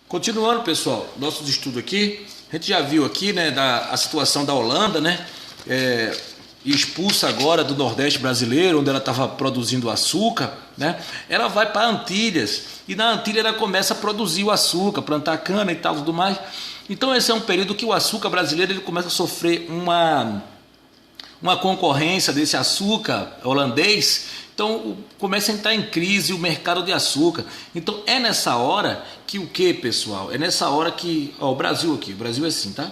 Continuando, pessoal, nossos estudos aqui, a gente já viu aqui, né, a situação da Holanda, né, expulsa agora do Nordeste brasileiro, onde ela estava produzindo açúcar, né, ela vai para Antilhas, e na Antilha ela começa a produzir o açúcar, plantar cana e tal, tudo mais. Então esse é um período que o açúcar brasileiro ele começa a sofrer uma concorrência desse açúcar holandês. Então começa a entrar em crise o mercado de açúcar. Então é nessa hora que o que, pessoal? É nessa hora que, ó, o Brasil aqui, o Brasil é assim, tá?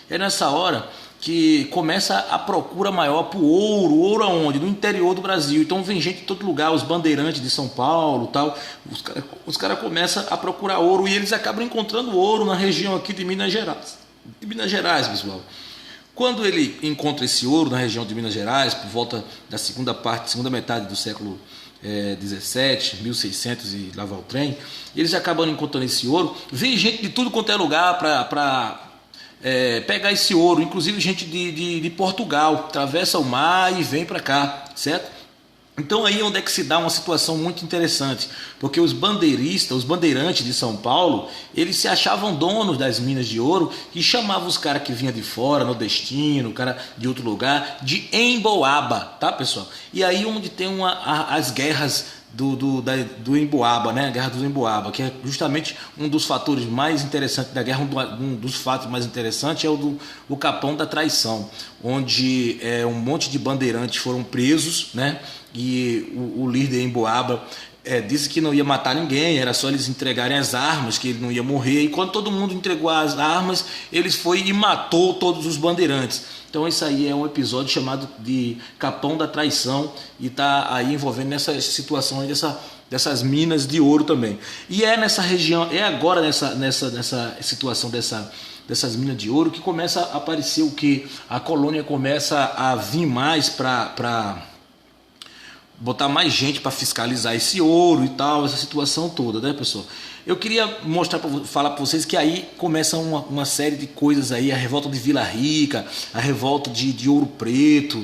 É nessa hora que começa a procura maior por ouro aonde? No interior do Brasil. Então vem gente de todo lugar, os bandeirantes de São Paulo, tal. Os cara começam a procurar ouro e eles acabam encontrando ouro na região aqui de Minas Gerais. De Minas Gerais, pessoal. Quando ele encontra esse ouro na região de Minas Gerais, por volta da segunda metade do século 17, 1600 e lá vai o trem, eles acabam encontrando esse ouro. Vem gente de tudo quanto é lugar para pegar esse ouro, inclusive gente de Portugal, atravessa o mar e vem para cá, certo? Então aí é onde é que se dá uma situação muito interessante, porque os bandeirantes de São Paulo, eles se achavam donos das minas de ouro e chamavam os caras que vinham de fora, nordestino, o cara de outro lugar, de emboaba, tá, pessoal? E aí onde tem as guerras do Emboaba, né? A guerra do Emboaba, que é justamente um dos fatores mais interessantes da guerra, um dos fatos mais interessantes é o Capão da Traição, onde um monte de bandeirantes foram presos, né? E o líder Emboaba disse que não ia matar ninguém, era só eles entregarem as armas, que ele não ia morrer. E quando todo mundo entregou as armas, eles foi e matou todos os bandeirantes. Então isso aí é um episódio chamado de Capão da Traição e está aí envolvendo nessa situação aí dessas minas de ouro também. E é nessa região, é agora nessa situação dessas minas de ouro que começa a aparecer o que? A colônia começa a vir mais para botar mais gente para fiscalizar esse ouro e tal, essa situação toda, né, pessoal? Eu queria falar para vocês que aí começa uma série de coisas aí, a revolta de Vila Rica, a revolta de Ouro Preto,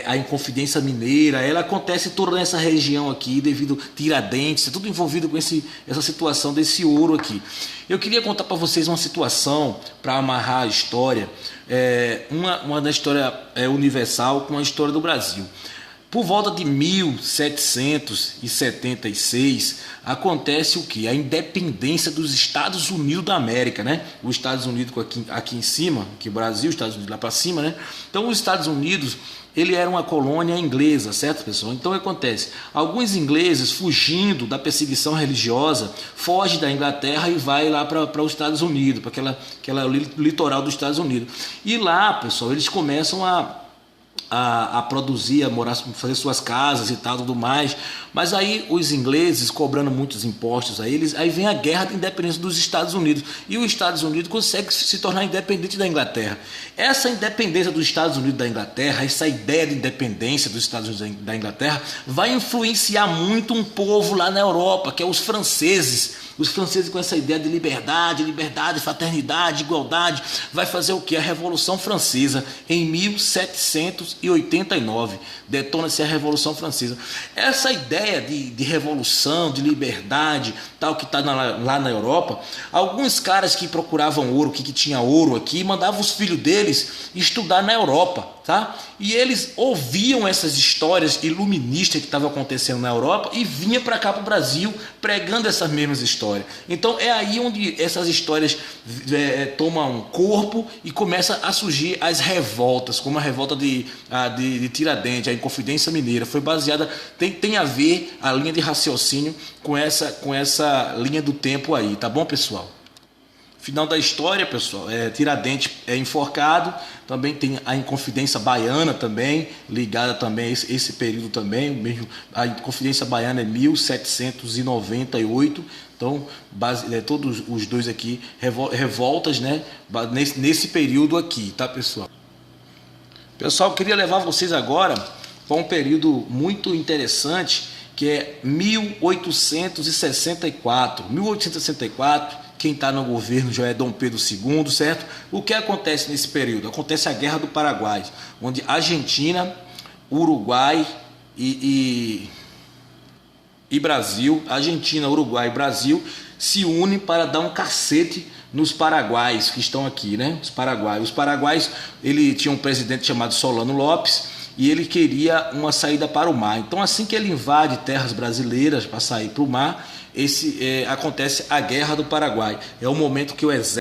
a Inconfidência Mineira, ela acontece toda nessa região aqui, devido a Tiradentes, é tudo envolvido com essa situação desse ouro aqui. Eu queria contar para vocês uma situação para amarrar a história, uma da história universal com a história do Brasil. Por volta de 1776 acontece o que? A independência dos Estados Unidos da América, né? Os Estados Unidos aqui em cima, aqui o Brasil, os Estados Unidos lá para cima, né? Então os Estados Unidos, ele era uma colônia inglesa, certo, pessoal? Então o que acontece? Alguns ingleses, fugindo da perseguição religiosa, fogem da Inglaterra e vai lá para os Estados Unidos, para aquela litoral dos Estados Unidos. E lá, pessoal, eles começam a produzir, a morar, fazer suas casas e tal, tudo mais. Mas aí os ingleses cobrando muitos impostos a eles, aí vem a guerra de independência dos Estados Unidos e os Estados Unidos conseguem se tornar independente da Inglaterra. Essa independência dos Estados Unidos da Inglaterra, essa ideia de independência dos Estados Unidos da Inglaterra vai influenciar muito um povo lá na Europa, que é os franceses. Os franceses com essa ideia de liberdade, fraternidade, igualdade, vai fazer o que? A Revolução Francesa em 1789, detona-se a Revolução Francesa. Essa ideia de revolução, de liberdade, tal que está lá na Europa, alguns caras que procuravam ouro, que tinha ouro aqui, mandavam os filhos deles estudar na Europa, tá? E eles ouviam essas histórias iluministas que estavam acontecendo na Europa e vinha para cá para o Brasil pregando essas mesmas histórias. Então é aí onde essas histórias tomam corpo e começa a surgir as revoltas, como a revolta de Tiradentes, a Inconfidência Mineira. Foi baseada, tem a ver a linha de raciocínio com essa linha do tempo aí, tá bom, pessoal? Final da história, pessoal, Tiradentes é enforcado, também tem a Inconfidência Baiana também, ligada também a esse período também, mesmo a Inconfidência Baiana é 1798, então todos os dois aqui, revoltas, né, nesse período aqui, tá, pessoal? Pessoal, eu queria levar vocês agora para um período muito interessante, que é 1864. 1864, quem está no governo já é Dom Pedro II, certo? O que acontece nesse período? Acontece a Guerra do Paraguai, onde Argentina, Uruguai e Brasil, Argentina, Uruguai e Brasil se unem para dar um cacete nos paraguaios que estão aqui, né? Os paraguaios, ele tinha um presidente chamado Solano Lopes e ele queria uma saída para o mar. Então, assim que ele invade terras brasileiras para sair para o mar, acontece a Guerra do Paraguai. É o momento que o exército